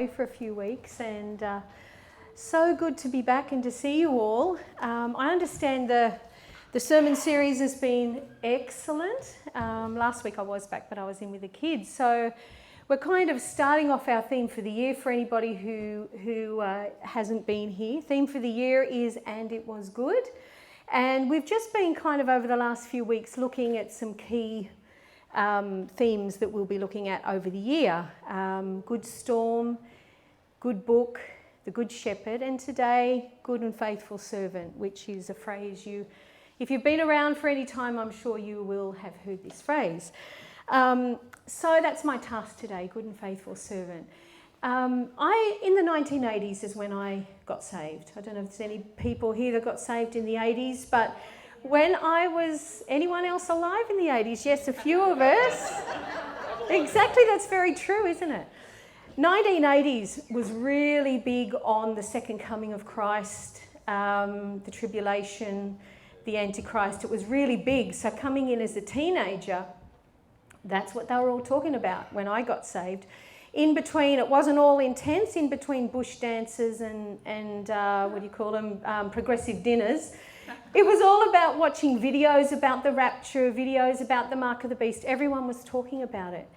for a few weeks, and so good to be back and to see you all. I understand the sermon series has been excellent. Last week I was back, but I was in with the kids. So we're kind of starting off our theme for the year for anybody who hasn't been here. Theme for the year is "And It Was Good." And we've just been kind of over the last few weeks looking at some key themes that we'll be looking at over the year. Good storm, good book, the Good Shepherd, and today, good and faithful servant, which is a phrase if you've been around for any time, I'm sure you will have heard this phrase. So that's my task today, good and faithful servant. In the 1980s is when I got saved. I don't know if there's any people here that got saved in the 80s, but when I was, anyone else alive in the 80s? Yes, a few of us. Exactly, that's very true, isn't it? 1980s was really big on the second coming of Christ, the tribulation, the Antichrist. It was really big. So coming in as a teenager, that's what they were all talking about when I got saved. In between, it wasn't all intense, in between bush dances and progressive dinners. It was all about watching videos about the rapture, videos about the mark of the beast. Everyone was talking about it.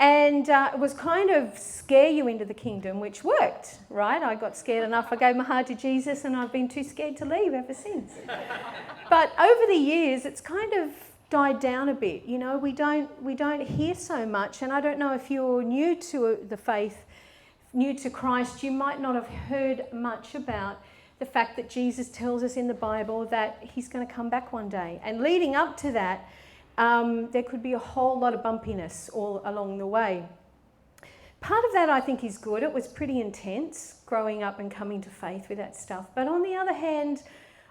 And it was kind of scare you into the kingdom, which worked, right? I got scared enough. I gave my heart to Jesus and I've been too scared to leave ever since. But over the years, it's kind of died down a bit. You know, we don't hear so much. And I don't know if you're new to the faith, new to Christ, you might not have heard much about the fact that Jesus tells us in the Bible that he's going to come back one day. And leading up to that, there could be a whole lot of bumpiness all along the way. Part of that I think is good. It was pretty intense growing up and coming to faith with that stuff. But on the other hand,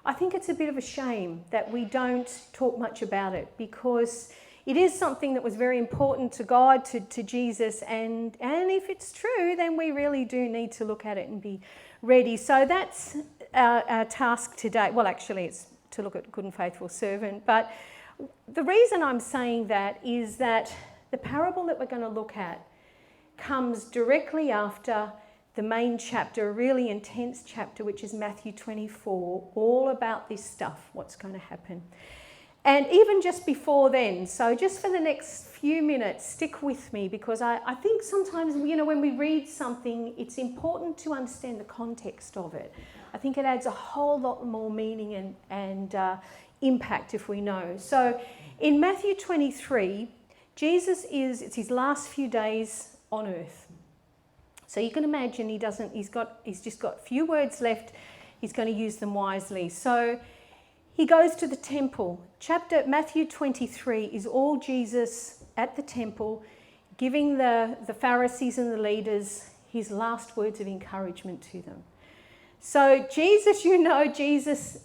I think it's a bit of a shame that we don't talk much about it, because it is something that was very important to God, to Jesus, and if it's true, then we really do need to look at it and be ready. So that's our task today. Well, actually, it's to look at good and faithful servant. But the reason I'm saying that is that the parable that we're going to look at comes directly after the main chapter, a really intense chapter, which is Matthew 24, all about this stuff, what's going to happen. And even just before then, so just for the next few minutes, stick with me, because I think sometimes, when we read something, it's important to understand the context of it. I think it adds a whole lot more meaning and impact if we know. So in Matthew 23, it's his last few days on earth. So you can imagine he's just got a few words left. He's going to use them wisely. So he goes to the temple. Matthew 23 is all Jesus at the temple, giving the Pharisees and the leaders his last words of encouragement to them. So Jesus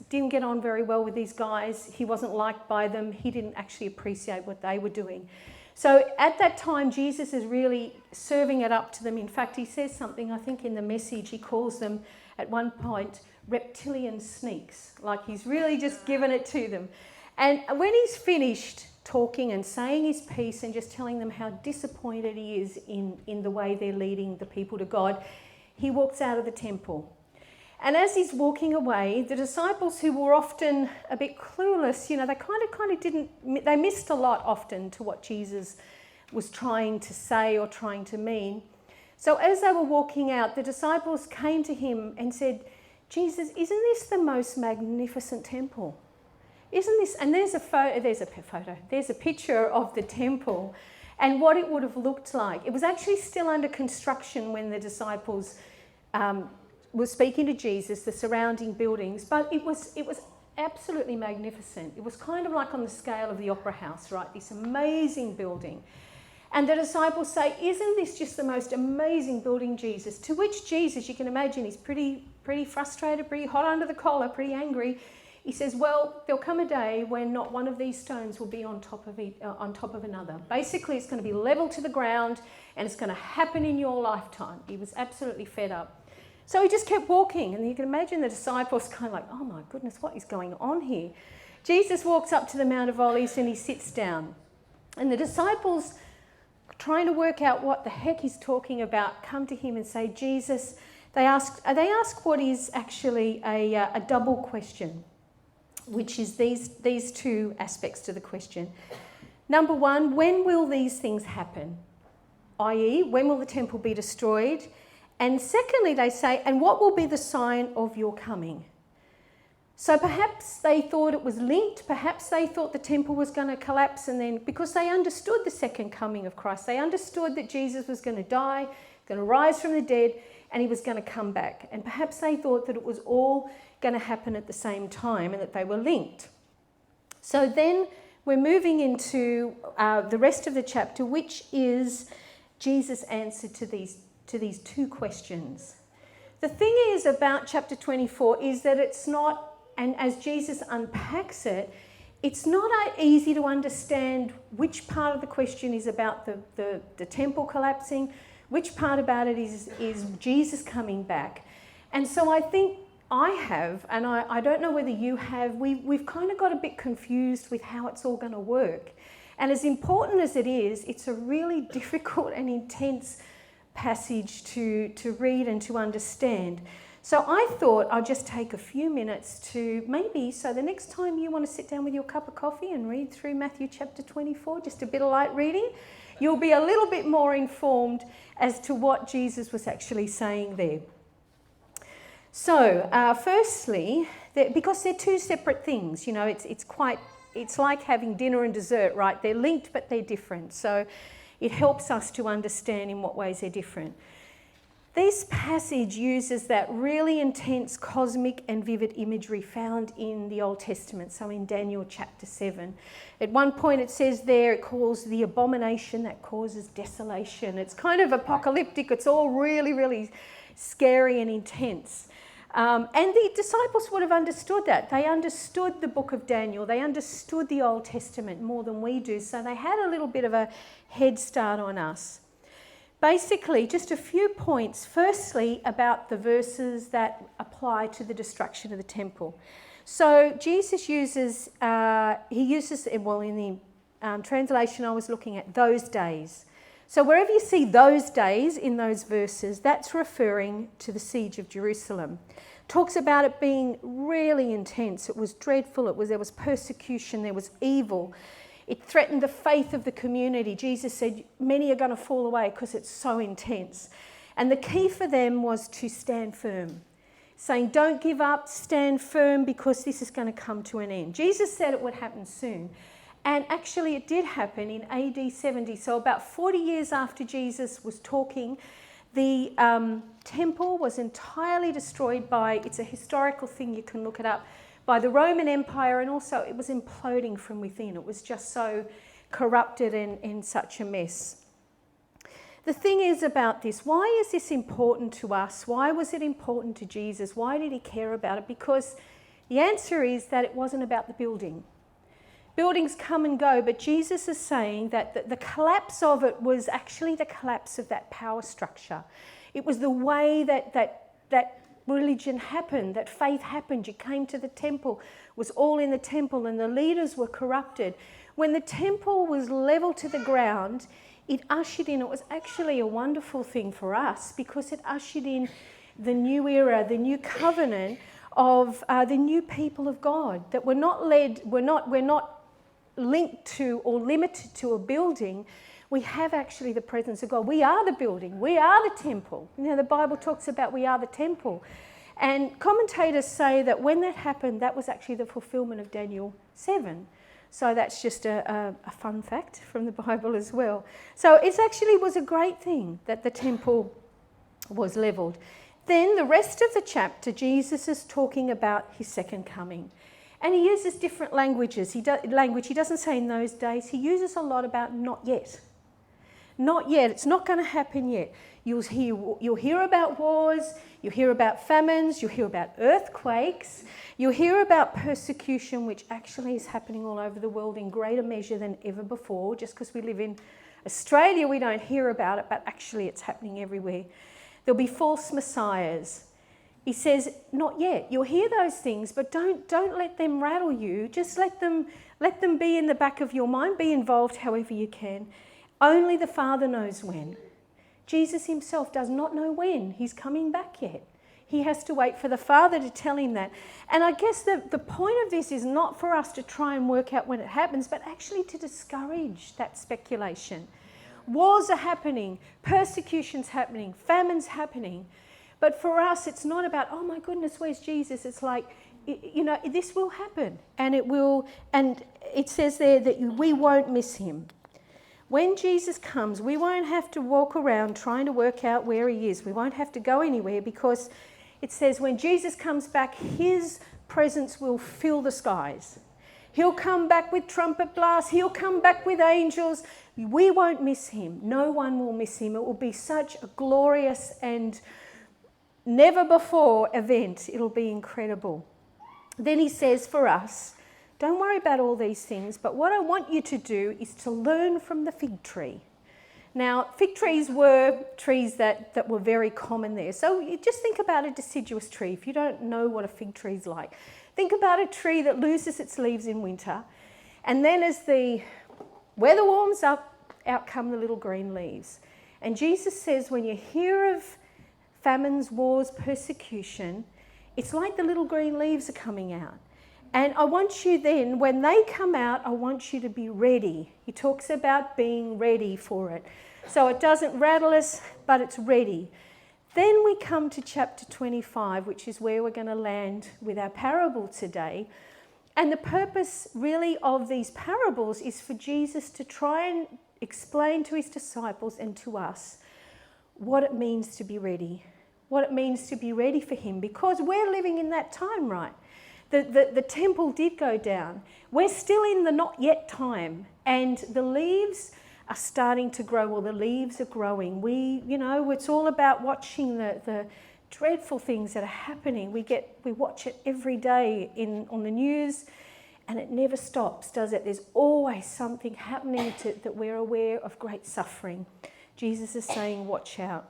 didn't get on very well with these guys. He wasn't liked by them. He didn't actually appreciate what they were doing. So at that time, Jesus is really serving it up to them. In fact, he says something, I think in the Message, he calls them at one point reptilian sneaks, like he's really just given it to them. And when he's finished talking and saying his piece and just telling them how disappointed he is in the way they're leading the people to God, he walks out of the temple. And as he's walking away, the disciples, who were often a bit clueless, they missed a lot often to what Jesus was trying to say or trying to mean. So as they were walking out, the disciples came to him and said, Jesus, isn't this the most magnificent temple? Isn't this? And there's a picture of the temple and what it would have looked like. It was actually still under construction when the disciples were speaking to Jesus, the surrounding buildings, but it was absolutely magnificent. It was kind of like on the scale of the Opera House, right? This amazing building. And the disciples say, isn't this just the most amazing building, Jesus? To which Jesus, you can imagine, he's pretty frustrated, pretty hot under the collar, pretty angry. He says, well, there'll come a day when not one of these stones will be on top of another. Basically, it's going to be level to the ground and it's going to happen in your lifetime. He was absolutely fed up. So he just kept walking, and you can imagine the disciples kind of like, oh my goodness, what is going on here? Jesus walks up to the Mount of Olives and he sits down. And the disciples trying to work out what the heck he's talking about, come to him and say, Jesus, they ask what is actually a double question, which is these two aspects to the question. Number one, when will these things happen? I.e., when will the temple be destroyed? And secondly, they say, and what will be the sign of your coming? So perhaps they thought it was linked, perhaps they thought the temple was going to collapse, and then because they understood the second coming of Christ, they understood that Jesus was going to die, going to rise from the dead, and he was going to come back. And perhaps they thought that it was all going to happen at the same time and that they were linked. So then we're moving into the rest of the chapter, which is Jesus' answer to these two questions. The thing is about chapter 24 is that it's not, and as Jesus unpacks it, it's not easy to understand which part of the question is about the temple collapsing, which part about it is Jesus coming back. And so I think I have, and I don't know whether you have, we've kind of got a bit confused with how it's all going to work. And as important as it is, it's a really difficult and intense passage to read and to understand. So I thought I'd just take a few minutes to so the next time you want to sit down with your cup of coffee and read through Matthew chapter 24, just a bit of light reading, you'll be a little bit more informed as to what Jesus was actually saying there. So firstly, because they're two separate things, it's like having dinner and dessert, right? They're linked, but they're different. So it helps us to understand in what ways they're different. This passage uses that really intense cosmic and vivid imagery found in the Old Testament, so in Daniel chapter 7. At one point it says there, it calls the abomination that causes desolation. It's kind of apocalyptic, it's all really, really scary and intense. And the disciples would have understood that. They understood the book of Daniel, they understood the Old Testament more than we do, so they had a little bit of a head start on us. Basically, just a few points. Firstly, about the verses that apply to the destruction of the temple. So Jesus uses, in the translation I was looking at, those days. So wherever you see those days in those verses, that's referring to the siege of Jerusalem. Talks about it being really intense. It was dreadful. There was persecution. There was evil. It threatened the faith of the community. Jesus said, many are going to fall away because it's so intense. And the key for them was to stand firm, saying, don't give up, stand firm, because this is going to come to an end. Jesus said it would happen soon. And actually it did happen in AD 70. So about 40 years after Jesus was talking, the temple was entirely destroyed it's a historical thing, you can look it up, by the Roman Empire, and also it was imploding from within. It was just so corrupted and in such a mess. The thing is about this, why is this important to us? Why was it important to Jesus? Why did he care about it? Because the answer is that it wasn't about the building. Buildings come and go, but Jesus is saying that the collapse of it was actually the collapse of that power structure. It was the way that religion happened, that faith happened. You came to the temple, was all in the temple, and the leaders were corrupted. When the temple was leveled to the ground, it ushered in, it was actually a wonderful thing for us, because it ushered in the new era, the new covenant of the new people of God, that we're not linked to or limited to a building. We have actually the presence of God. We are the building. We are the temple. The Bible talks about we are the temple. And commentators say that when that happened, that was actually the fulfillment of Daniel 7. So that's just a fun fact from the Bible as well. So it actually was a great thing that the temple was leveled. Then the rest of the chapter, Jesus is talking about his second coming. And he uses different languages. He doesn't say in those days. He uses a lot about not yet. Not yet. It's not going to happen yet. You'll hear about wars. You'll hear about famines. You'll hear about earthquakes. You'll hear about persecution, which actually is happening all over the world in greater measure than ever before. Just because we live in Australia, we don't hear about it, but actually it's happening everywhere. There'll be false messiahs. He says, not yet. You'll hear those things, but don't let them rattle you. Just let them be in the back of your mind. Be involved however you can. Only the Father knows when. Jesus himself does not know when he's coming back yet. He has to wait for the Father to tell him that. And I guess the point of this is not for us to try and work out when it happens, but actually to discourage that speculation. Wars are happening, persecution's happening, famine's happening. But for us, it's not about, oh my goodness, where's Jesus? It's like, you know, this will happen. And it says there that we won't miss him. When Jesus comes, we won't have to walk around trying to work out where he is. We won't have to go anywhere, because it says when Jesus comes back, his presence will fill the skies. He'll come back with trumpet blasts. He'll come back with angels. We won't miss him. No one will miss him. It will be such a glorious and never before event. It'll be incredible. Then he says for us, don't worry about all these things, but what I want you to do is to learn from the fig tree. Now, fig trees were trees that were very common there. So you just think about a deciduous tree. If you don't know what a fig tree is like, think about a tree that loses its leaves in winter, and then as the weather warms up, out come the little green leaves. And Jesus says when you hear of famines, wars, persecution, it's like the little green leaves are coming out. And I want you then, when they come out, I want you to be ready. He talks about being ready for it. So it doesn't rattle us, but it's ready. Then we come to chapter 25, which is where we're going to land with our parable today. And the purpose really of these parables is for Jesus to try and explain to his disciples and to us what it means to be ready. What it means to be ready for him, because we're living in that time, right? The temple did go down. We're still in the not yet time, and the leaves are starting to grow. Well, the leaves are growing. It's all about watching the dreadful things that are happening. We watch it every day on the news, and it never stops, does it? There's always something happening that we're aware of, great suffering. Jesus is saying, watch out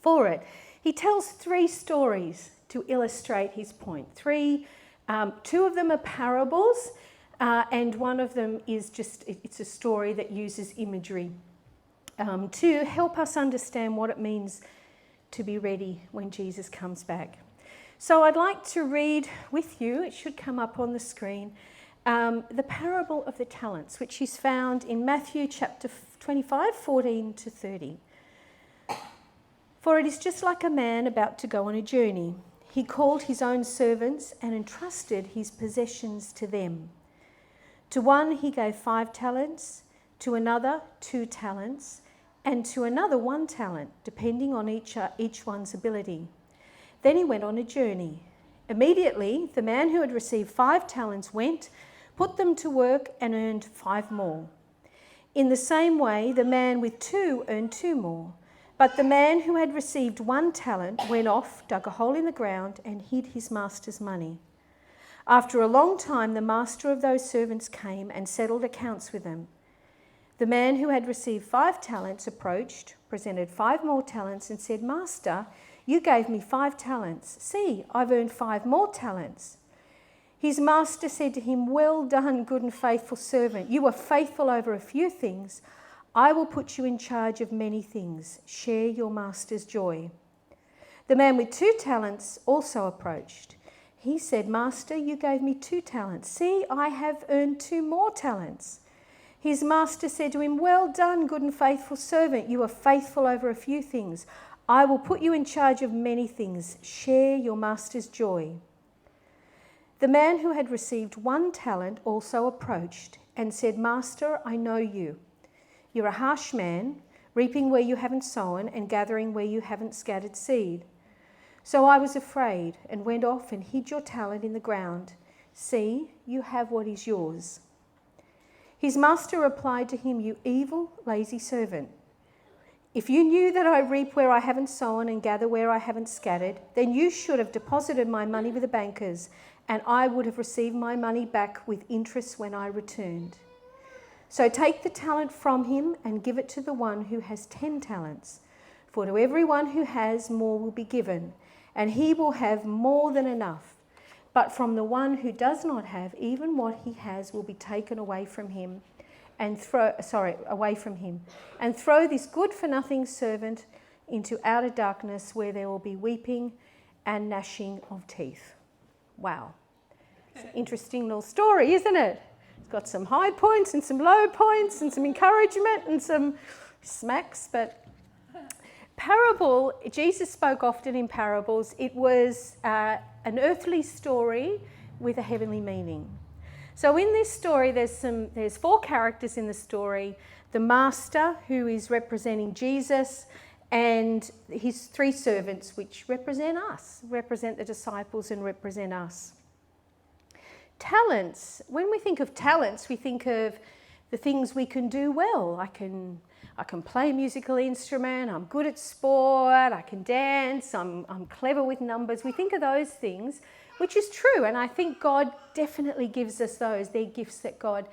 for it. He tells 3 stories to illustrate his point. 2 of them are parables, and one of them is it's a story that uses imagery to help us understand what it means to be ready when Jesus comes back. So I'd like to read with you, it should come up on the screen, the parable of the talents, which is found in Matthew chapter 25, 14 to 30. For it is just like a man about to go on a journey. He called his own servants and entrusted his possessions to them. To one he gave 5 talents, to another 2 talents, and to another 1 talent, depending on each one's ability. Then he went on a journey. Immediately, the man who had received 5 talents went, put them to work, and earned 5 more. In the same way, the man with 2 earned 2 more. But the man who had received 1 talent went off, dug a hole in the ground, and hid his master's money. After a long time, the master of those servants came and settled accounts with them. The man who had received 5 talents approached, presented 5 more talents, and said, Master, you gave me 5 talents. See, I've earned 5 more talents. His master said to him, Well done, good and faithful servant. You were faithful over a few things. I will put you in charge of many things. Share your master's joy. The man with 2 talents also approached. He said, Master, you gave me 2 talents. See, I have earned 2 more talents. His master said to him, Well done, good and faithful servant. You are faithful over a few things. I will put you in charge of many things. Share your master's joy. The man who had received 1 talent also approached and said, Master, I know you. You're a harsh man, reaping where you haven't sown and gathering where you haven't scattered seed. So I was afraid and went off and hid your talent in the ground. See, you have what is yours. His master replied to him, You evil, lazy servant. If you knew that I reap where I haven't sown and gather where I haven't scattered, then you should have deposited my money with the bankers, and I would have received my money back with interest when I returned. So take the talent from him and give it to the one who has 10 talents. For to everyone who has, more will be given, and he will have more than enough. But from the one who does not have, even what he has will be taken away from him. away from him, and throw this good-for-nothing servant into outer darkness where there will be weeping and gnashing of teeth. Wow. It's an interesting little story, isn't it? It's got some high points and some low points and some encouragement and some smacks, but parable, Jesus spoke often in parables. It was an earthly story with a heavenly meaning. So in this story, there's 4 characters in the story. The master, who is representing Jesus, and his 3 servants, which represent us, represent the disciples and represent us. Talents. When we think of talents, we think of the things we can do well. I can play a musical instrument, I'm good at sport, I can dance, I'm clever with numbers. We think of those things, which is true, and I think God definitely gives us those. They're gifts that God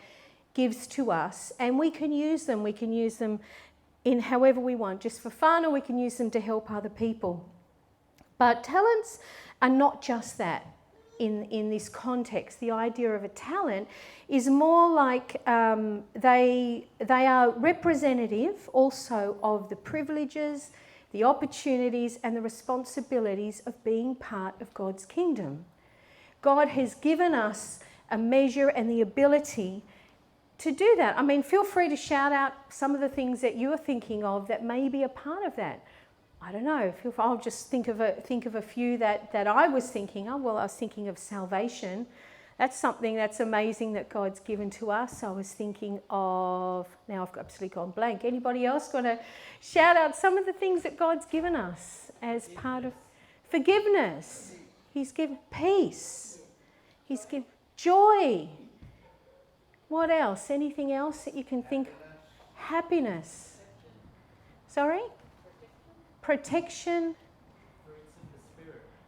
gives to us, and we can use them. We can use them in however we want, just for fun, or we can use them to help other people. But talents are not just that. In this context, the idea of a talent is more like they are representative also of the privileges, the opportunities and the responsibilities of being part of God's kingdom. God has given us a measure and the ability to do that. I mean, feel free to shout out some of the things that you're thinking of that may be a part of that. I don't know, I'll just think of a few that I was thinking of. Well, I was thinking of salvation. That's something that's amazing that God's given to us. I was thinking of, now I've absolutely gone blank. Anybody else going to shout out some of the things that God's given us as part of forgiveness? He's given peace. He's given joy. What else? Anything else that you can think? Happiness. Sorry? Protection,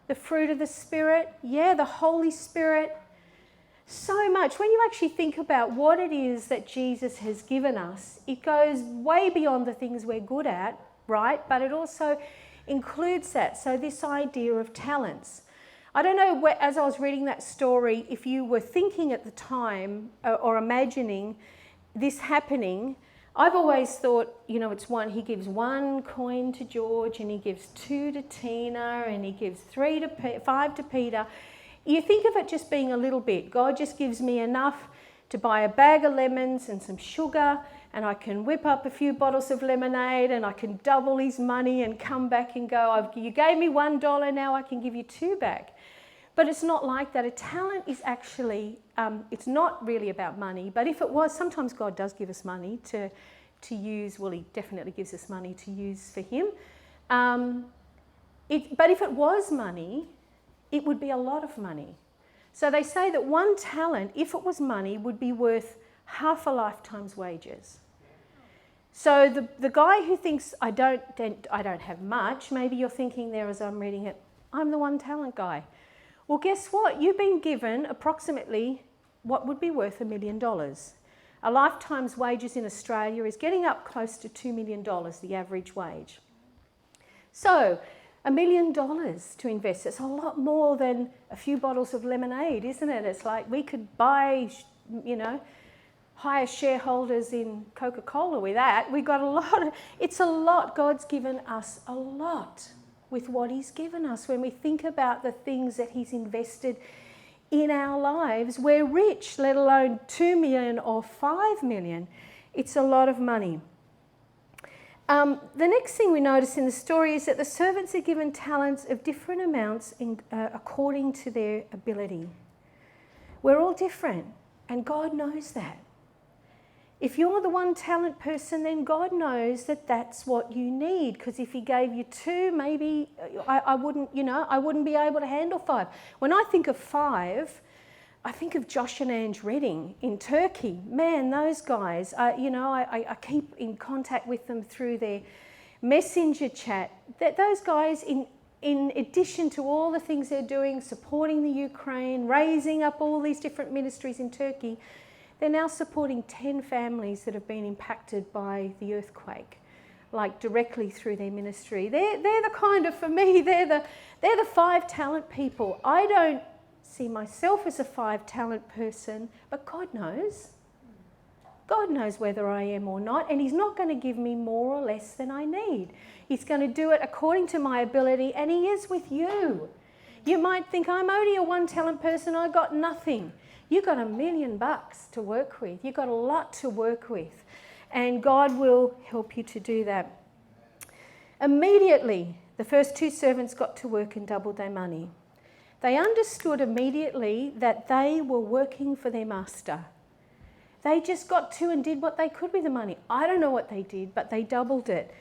the fruit of the Spirit, the Holy Spirit. So much. When you actually think about what it is that Jesus has given us, it goes way beyond the things we're good at, right? But it also includes that. So this idea of talents. I don't know, as I was reading that story, if you were thinking at the time or imagining this happening. I've always thought, he gives 1 coin to George and he gives 2 to Tina and he gives 5 to Peter. You think of it just being a little bit. God just gives me enough to buy a bag of lemons and some sugar, and I can whip up a few bottles of lemonade and I can double his money and come back and go, you gave me $1, now I can give you 2 back. But it's not like that. A talent is actually, it's not really about money, but if it was, sometimes God does give us money to use. Well, he definitely gives us money to use for him. But if it was money, it would be a lot of money. So they say that 1 talent, if it was money, would be worth half a lifetime's wages. So the guy who thinks, I don't have much, maybe you're thinking there as I'm reading it, I'm the 1 talent guy. Well, guess what? You've been given approximately what would be worth $1 million. A lifetime's wages in Australia is getting up close to $2 million, the average wage. So $1 million to invest, it's a lot more than a few bottles of lemonade, isn't it? It's like we could buy, hire shareholders in Coca-Cola with that. We got a lot. It's a lot. God's given us a lot with what he's given us. When we think about the things that he's invested in our lives, we're rich, let alone 2 million or 5 million. It's a lot of money. The next thing we notice in the story is that the servants are given talents of different amounts according to their ability. We're all different, and God knows that. If you're the 1 talent person, then God knows that that's what you need, because if he gave you 2, maybe I wouldn't be able to handle 5. When I think of 5, I think of Josh and Ange Redding in Turkey. Man, those guys, I keep in contact with them through their messenger chat. That those guys, in addition to all the things they're doing, supporting the Ukraine, raising up all these different ministries in Turkey, they're now supporting 10 families that have been impacted by the earthquake, like directly through their ministry. They're the kind of, for me, they're the 5 talent people. I don't see myself as a 5 talent person, but God knows. God knows whether I am or not, and he's not going to give me more or less than I need. He's going to do it according to my ability, and he is with you. You might think, I'm only a one-talent person, I got nothing. You've got $1 million to work with. You've got a lot to work with, and God will help you to do that. Immediately, the first 2 servants got to work and doubled their money. They understood immediately that they were working for their master. They just got to and did what they could with the money. I don't know what they did, but they doubled it.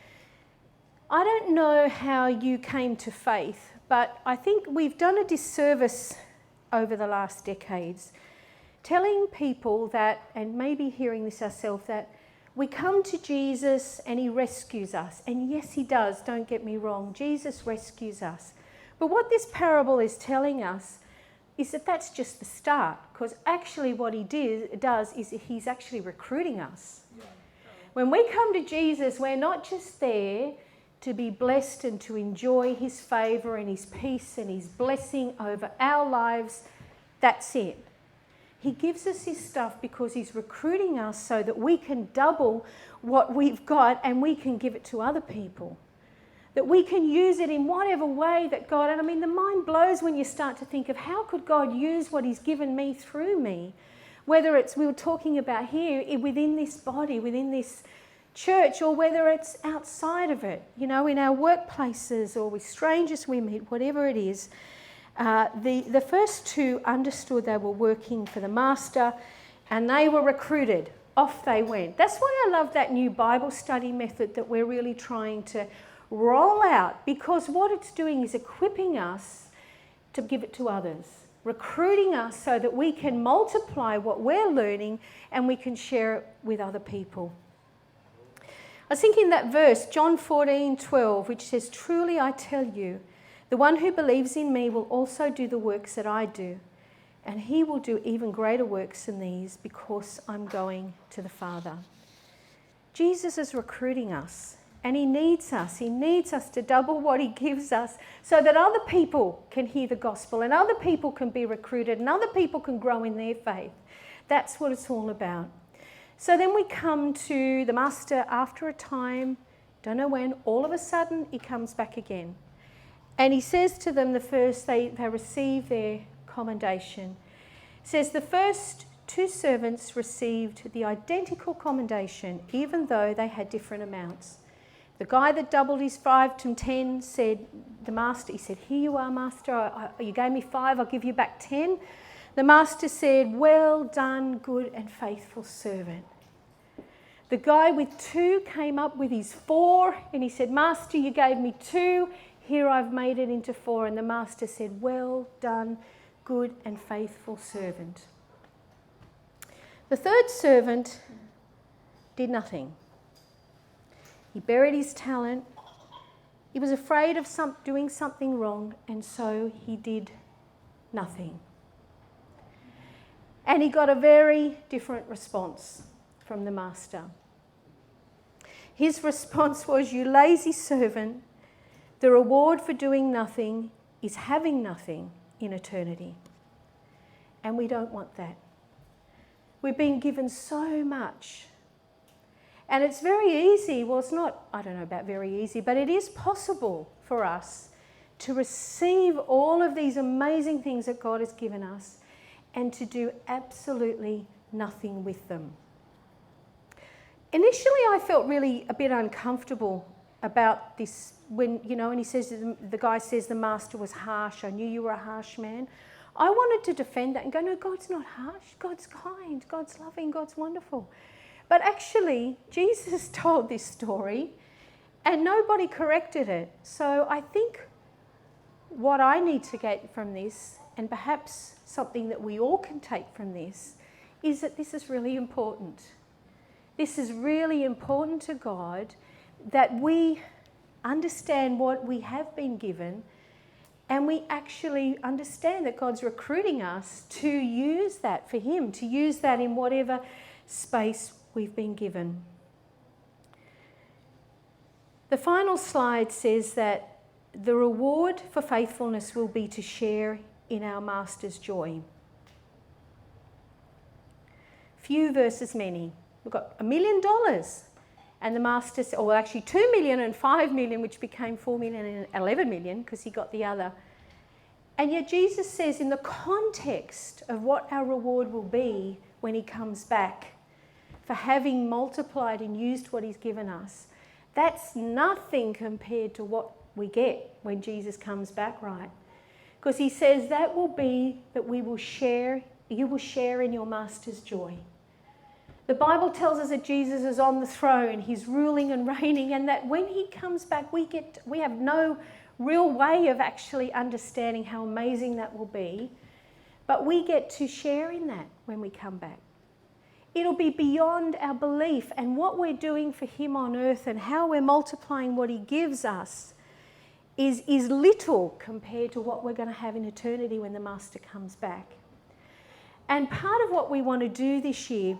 I don't know how you came to faith, but I think we've done a disservice over the last decades, telling people that, and maybe hearing this ourselves, that we come to Jesus and he rescues us. And yes, he does, don't get me wrong. Jesus rescues us. But what this parable is telling us is that that's just the start, because actually what he does is he's actually recruiting us. When we come to Jesus, we're not just there to be blessed and to enjoy his favour and his peace and his blessing over our lives. That's it. He gives us his stuff because he's recruiting us so that we can double what we've got and we can give it to other people. That we can use it in whatever way that God... And I mean, the mind blows when you start to think of how could God use what he's given me through me? Whether it's, we were talking about here, within this body, within this church, or whether it's outside of it, you know, in our workplaces or with strangers we meet, whatever it is. The first 2 understood they were working for the master and they were recruited. Off they went. That's why I love that new Bible study method that we're really trying to roll out, because what it's doing is equipping us to give it to others, recruiting us so that we can multiply what we're learning and we can share it with other people. I was thinking that verse, John 14:12, which says, "Truly I tell you, the one who believes in me will also do the works that I do, and he will do even greater works than these because I'm going to the Father." Jesus is recruiting us. And he needs us. He needs us to double what he gives us so that other people can hear the gospel and other people can be recruited and other people can grow in their faith. That's what it's all about. So then we come to the master after a time, don't know when, all of a sudden he comes back again. And he says to them, they receive their commendation. It says the first 2 servants received the identical commendation even though they had different amounts. The guy that doubled his 5 to 10 said, the master, he said, "Here you are, master. You gave me 5, I'll give you back 10. The master said, "Well done, good and faithful servant." The guy with 2 came up with his 4 and he said, "Master, you gave me 2. Here I've made it into 4. And the master said, "Well done, good and faithful servant." The 3rd servant did nothing. He buried his talent. He was afraid of doing something wrong, and so he did nothing. And he got a very different response from the master. His response was, "You lazy servant, the reward for doing nothing is having nothing in eternity." And we don't want that. We've been given so much. And it's very easy, well, it's not, I don't know about very easy, but it is possible for us to receive all of these amazing things that God has given us and to do absolutely nothing with them. Initially, I felt really a bit uncomfortable about this when, you know, and he says, the guy says the master was harsh. I knew you were a harsh man. I wanted to defend that and go, no, God's not harsh. God's kind. God's loving. God's wonderful. But actually, Jesus told this story and nobody corrected it. So I think what I need to get from this, and perhaps something that we all can take from this, is that this is really important. This is really important to God, that we understand what we have been given and we actually understand that God's recruiting us to use that for him, to use that in whatever space we've been given. The final slide says that the reward for faithfulness will be to share in our Master's joy. Few versus many. we've got $1 million. And the master said, or actually 2 million and 5 million, which became 4 million and 11 million because he got the other. And yet Jesus says in the context of what our reward will be when he comes back for having multiplied and used what he's given us, that's nothing compared to what we get when Jesus comes back, right? Because he says that will be that we will share, you will share in your master's joy. The Bible tells us that Jesus is on the throne, he's ruling and reigning, and that when he comes back, we have no real way of actually understanding how amazing that will be, but we get to share in that when we come back. It'll be beyond our belief, and what we're doing for him on earth and how we're multiplying what he gives us is little compared to what we're going to have in eternity when the master comes back. And part of what we want to do this year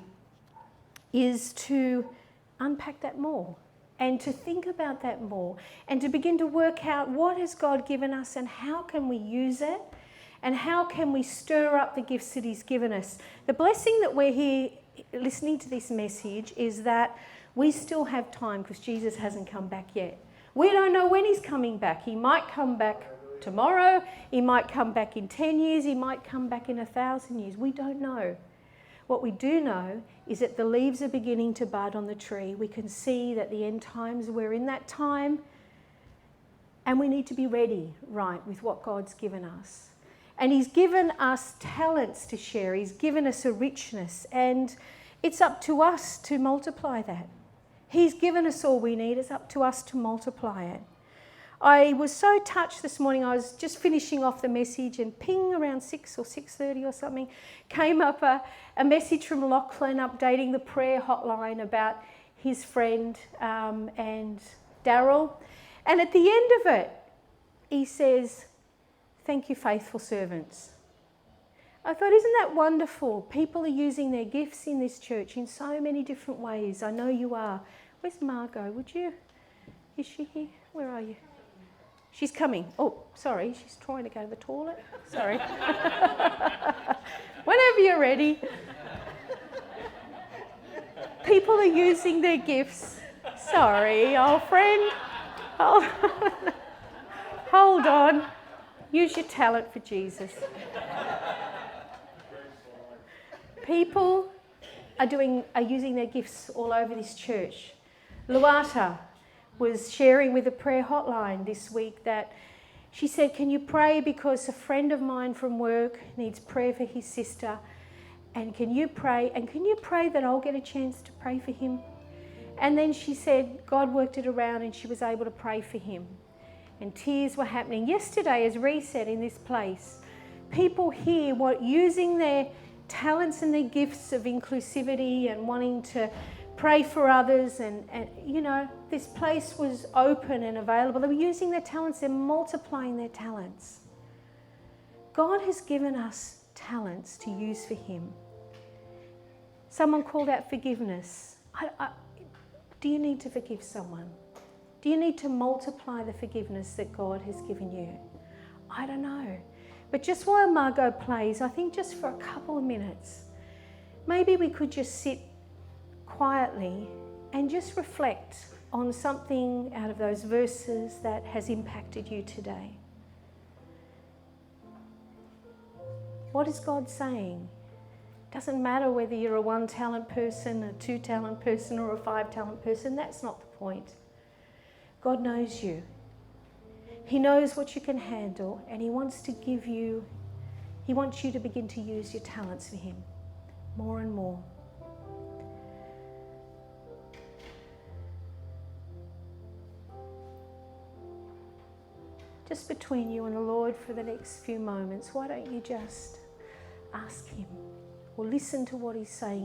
is to unpack that more and to think about that more and to begin to work out what has God given us and how can we use it and how can we stir up the gifts that he's given us. The blessing that we're here listening to this message is that we still have time because Jesus hasn't come back yet. We don't know when he's coming back. He might come back tomorrow, he might come back in 10 years, he might come back in 1,000 years. We don't know. What we do know is that the leaves are beginning to bud on the tree. We can see that the end times, we're in that time, and we need to be ready, right, with what God's given us. And he's given us talents to share. He's given us a richness, and it's up to us to multiply that. He's given us all we need. It's up to us to multiply it. I was so touched this morning. I was just finishing off the message and ping around 6 or 6:30 or something, came up a message from Lachlan updating the prayer hotline about his friend and Daryl. And at the end of it, he says, "Thank you, faithful servants." I thought, isn't that wonderful? People are using their gifts in this church in so many different ways. I know you are. Where's Margot? Is she here? Where are you? She's coming. Oh, sorry, she's trying to go to the toilet. Sorry. Whenever you're ready. People are using their gifts. Sorry, old friend. Hold on. Use your talent for Jesus. People are using their gifts all over this church. Luata was sharing with the prayer hotline this week that she said, "Can you pray because a friend of mine from work needs prayer for his sister, and can you pray that I'll get a chance to pray for him?" And then she said God worked it around and she was able to pray for him. And tears were happening. Yesterday, as Ree said in this place, people here were using their talents and their gifts of inclusivity and wanting to pray for others, and you know, this place was open and available. They were using their talents, they're multiplying their talents. God has given us talents to use for him. Someone called out forgiveness. Do you need to forgive someone? Do you need to multiply the forgiveness that God has given you? I don't know. But just while Margot plays, I think just for a couple of minutes, maybe we could just sit quietly and just reflect on something out of those verses that has impacted you today. What is God saying? Doesn't matter whether you're a 1-talent person, a 2-talent person, or a 5-talent person. That's not the point. God knows you. He knows what you can handle, and he wants to give you, he wants you to begin to use your talents for him more and more. Just between you and the Lord for the next few moments, why don't you just ask him or listen to what he's saying?